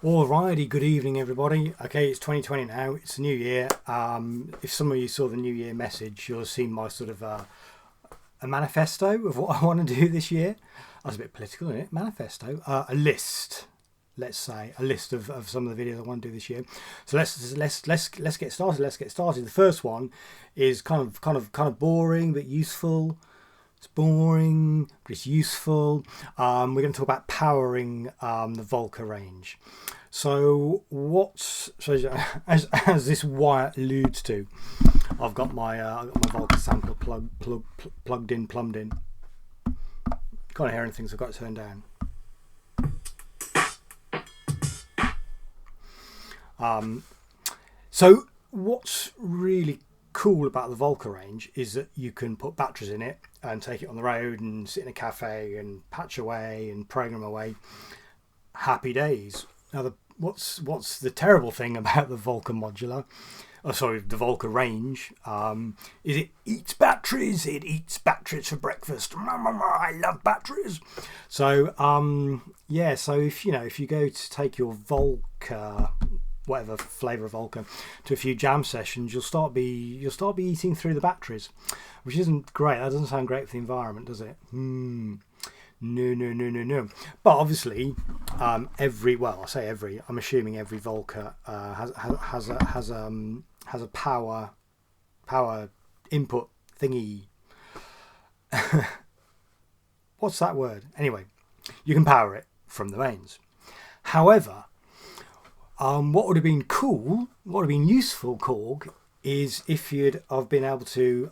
Alrighty, good evening, everybody. Okay, it's 2020 now. It's a new year. If some of you saw the New Year message, you'll have seen my sort of a manifesto of what I want to do this year. That's a bit political, isn't it? Manifesto, a list. Let's say a list of some of the videos I want to do this year. So let's get started. Let's get started. The first one is kind of boring but useful. It's boring, but it's useful. We're going to talk about powering the Volca range. As this wire alludes to, I've got my Volca sampler plugged in, plumbed in. Can't hear anything, so I've got to turn down. So what's really cool about the Volca range is that you can put batteries in it and take it on the road and sit in a cafe and patch away and program away. Happy days. Now, what's the terrible thing about the Volca modular? Oh, sorry, the Volca range is it eats batteries. It eats batteries for breakfast. I love batteries. So yeah. So if you go to take your Volca, whatever flavour of Volca, to a few jam sessions, you'll start be eating through the batteries, which isn't great. That doesn't sound great for the environment, does it? No. But obviously, I'm assuming every Volca has a power input thingy. What's that word? Anyway, you can power it from the mains. However, what would have been cool, what would have been useful, Korg, is if I've been able to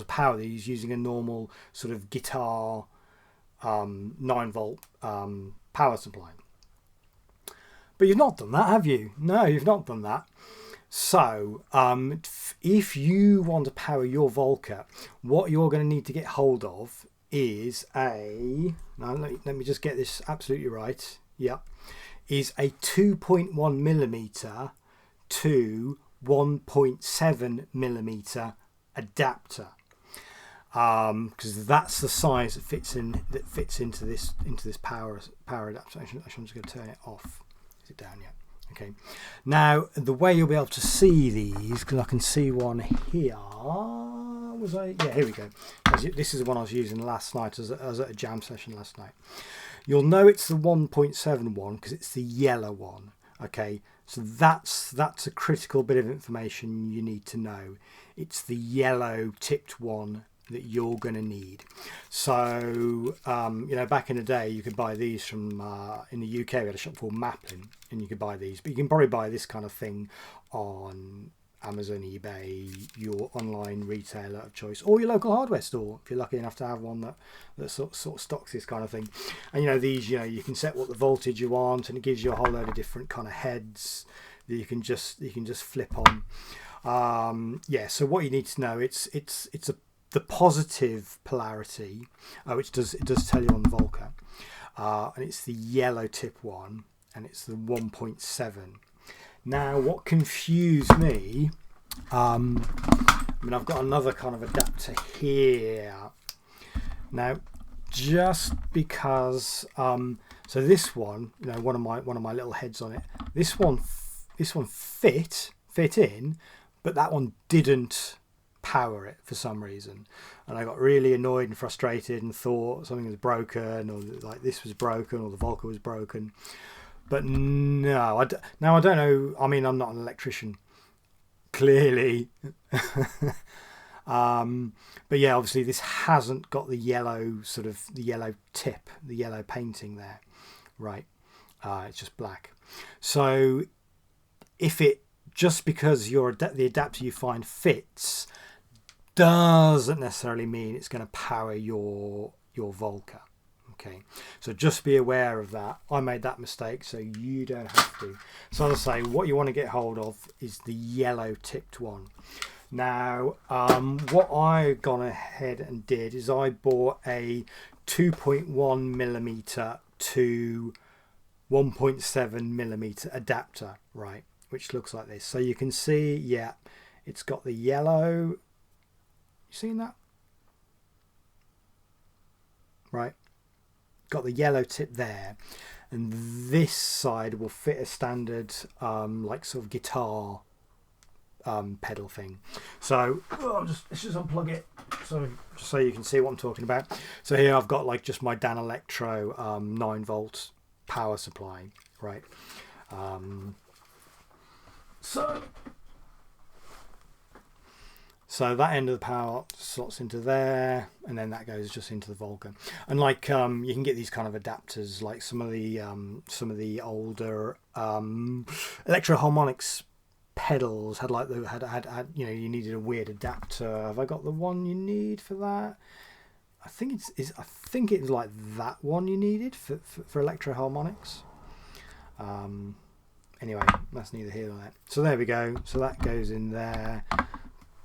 power these using a normal sort of guitar 9-volt power supply. But you've not done that, have you? No, you've not done that. So if you want to power your Volca, what you're going to need to get hold of is let me just get this absolutely right. Yeah. Is a 2.1 millimeter to 1.7 millimeter adapter, because that's the size that fits into this power adapter. Actually, I'm just going to turn it off. Is it down yet? Okay. Now the way you'll be able to see these, because I can see one here. Yeah, here we go. This is the one I was using last night as at a jam session last night. You'll know it's the 1.7 one because it's the yellow one. Okay, so that's a critical bit of information you need to know. It's the yellow tipped one that you're going to need. So back in the day, you could buy these from in the UK. We had a shop called Maplin, and you could buy these. But you can probably buy this kind of thing on Amazon, eBay, your online retailer of choice, or your local hardware store if you're lucky enough to have one that sort of stocks this kind of thing. And these, you can set what the voltage you want, and it gives you a whole load of different kind of heads that you can just flip on. So what you need to know, it's the positive polarity, which it does tell you on the Volca, and it's the yellow tip one, and it's the 1.7. Now, what confused me, I've got another kind of adapter here. Now, just because, so this one, one of my little heads on it, this one fit in, but that one didn't power it for some reason, and I got really annoyed and frustrated and thought something was broken, or like this was broken, or the Volca was broken. But no, I don't know. I mean, I'm not an electrician, clearly. But yeah, obviously this hasn't got the yellow tip, the yellow painting there, right? It's just black. So if it, just because the adapter you find fits, doesn't necessarily mean it's going to power your Volca. Okay, so just be aware of that. I made that mistake, so you don't have to. So as I say, what you want to get hold of is the yellow tipped one. Now, what I gone ahead and did is I bought a 2.1 millimeter to 1.7 millimeter adapter, right, which looks like this. So you can see, yeah, it's got the yellow. You seen that? Right. Got the yellow tip there, and this side will fit a standard like sort of guitar pedal thing. So let's just unplug it so you can see what I'm talking about. So here I've got like just my Danelectro 9 volt power supply, right? So that end of the power slots into there, and then that goes just into the Volca. And like you can get these kind of adapters, like some of the older Electro Harmonix pedals had like had you know, you needed a weird adapter. Have I got the one you need for that? I think it was like that one you needed for Electro Harmonix. Anyway, that's neither here nor there. So there we go. So that goes in there.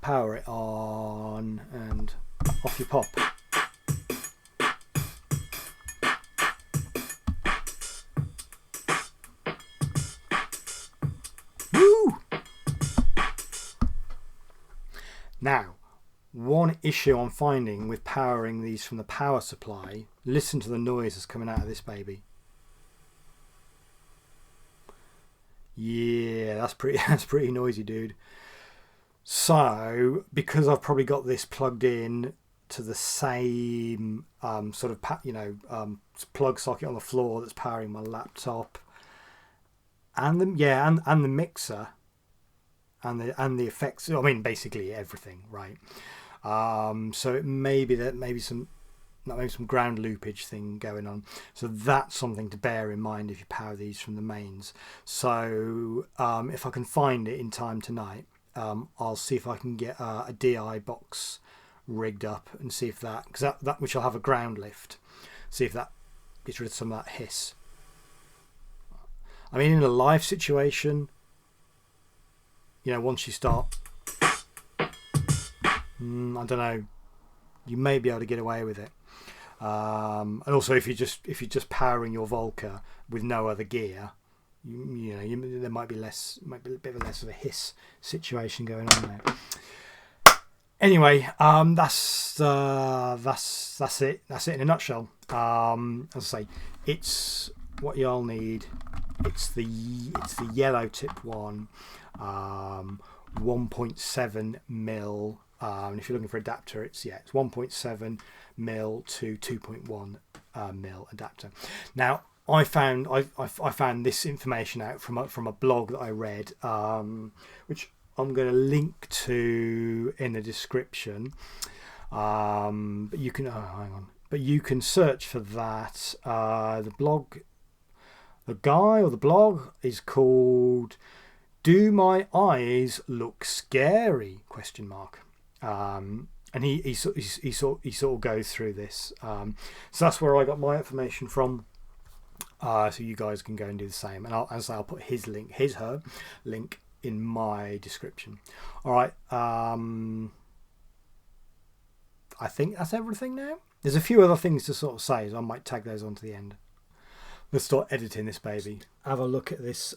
Power it on, and off you pop. Woo! Now, one issue I'm finding with powering these from the power supply, listen to the noise that's coming out of this baby. Yeah, that's pretty noisy, dude. So, because I've probably got this plugged in to the same sort of plug socket on the floor that's powering my laptop, and the mixer, and the effects. I mean, basically everything, right? So it may be that maybe some ground loopage thing going on. So that's something to bear in mind if you power these from the mains. So if I can find it in time tonight, I'll see if I can get a DI box rigged up and see if that, because that which will have a ground lift, see if that gets rid of some of that hiss. I mean, in a live situation, you know, once you start, I don't know, you may be able to get away with it. And also, if you're just powering your Volca with no other gear, there might be a bit less of a hiss situation going on there. Anyway, that's it. That's it in a nutshell. As I say, it's what y'all need. It's the yellow tip one, 1.7 mil. And if you're looking for adapter, it's 1.7 mil to 2.1 mil adapter. Now, I found this information out from a blog that I read, which I'm going to link to in the description. But you can hang on. But you can search for that. The blog is called "Do My Eyes Look Scary?" ? And he sort of goes through this. So that's where I got my information from. So you guys can go and do the same, and I'll put her link in my description. All right. I think that's everything now. There's a few other things to sort of say, so I might tag those onto the end. Let's start editing this baby. Have a look at this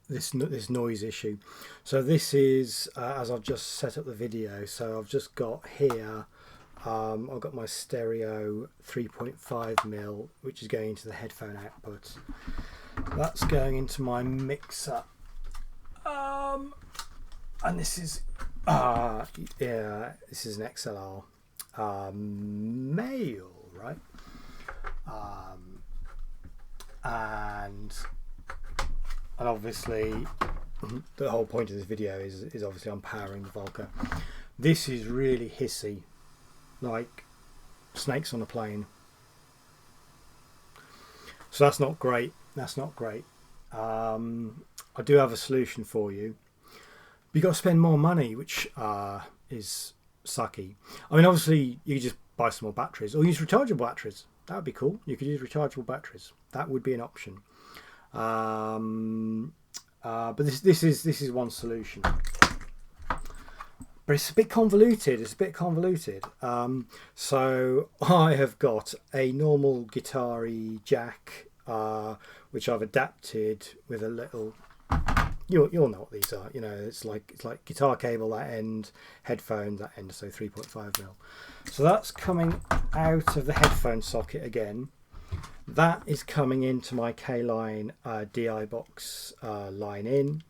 this noise issue. So this is as I've just set up the video. So I've just got here. I've got my stereo 3.5 mil, which is going into the headphone output. That's going into my mixer. And this is this is an XLR male, right? And obviously the whole point of this video is obviously I'm powering the Volca. This is really hissy, like snakes on a plane. So that's not great. I do have a solution for you. But you've got to spend more money, which is sucky. I mean, obviously you could just buy some more batteries or use rechargeable batteries. That would be cool. You could use rechargeable batteries. That would be an option. But this is one solution. But it's a bit convoluted. So I have got a normal guitar-y jack, which I've adapted with a little. You'll know what these are. You know, it's like guitar cable that end, headphone that end. So 3.5 mil. So that's coming out of the headphone socket again, That is coming into my K-Line DI box line in.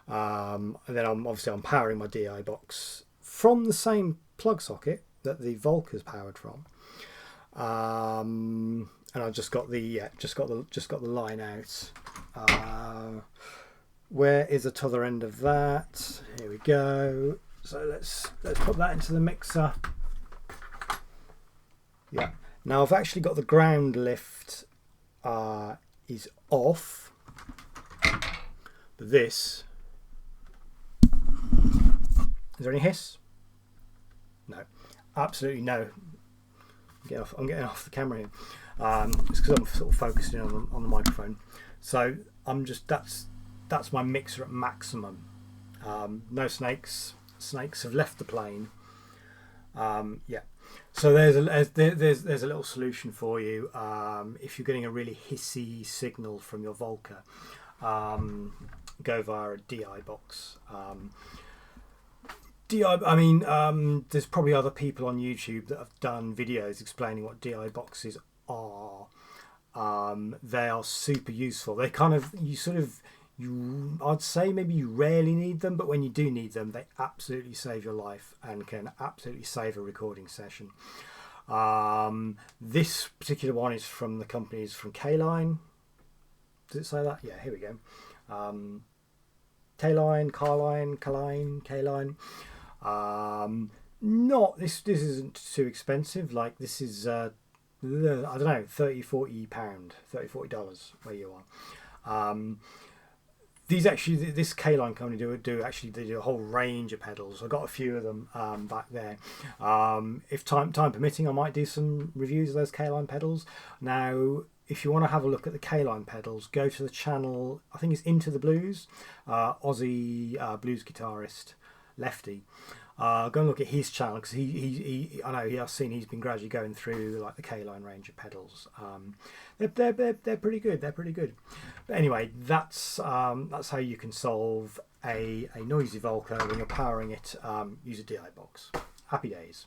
And then I'm powering my DI box from the same plug socket that the Volca's powered from. And I've just got the line out. Where is the other end of that? Here we go. So let's put that into the mixer. Yeah. Now I've actually got the ground lift is off, but this, is there any hiss? No, absolutely no. I'm getting off the camera here. It's because I'm sort of focusing on the microphone. So I'm just that's my mixer at maximum. No snakes. Snakes have left the plane. Yeah. So there's a little solution for you if you're getting a really hissy signal from your Volca. Go via a DI box. I mean, there's probably other people on YouTube that have done videos explaining what DI boxes are. They are super useful. They kind of, I'd say maybe you rarely need them, but when you do need them, they absolutely save your life and can absolutely save a recording session. This particular one is from the company's from K-Line. Does it say that? Yeah, here we go. K-Line, K-Line. Not this isn't too expensive. Like this is I don't know, £30-40 $30-40 where you are. These actually, this K-Line company do a whole range of pedals. I've got a few of them back there. If time permitting, I might do some reviews of those K-Line pedals. Now, if you want to have a look at the K-Line pedals, go to the channel, I think it's Into the Blues, Aussie blues guitarist, Lefty. Go and look at his channel because I know I've seen he's been gradually going through like the K-Line range of pedals. They're pretty good. They're pretty good. But anyway, that's how you can solve a noisy Volca when you're powering it. Use a DI box. Happy days.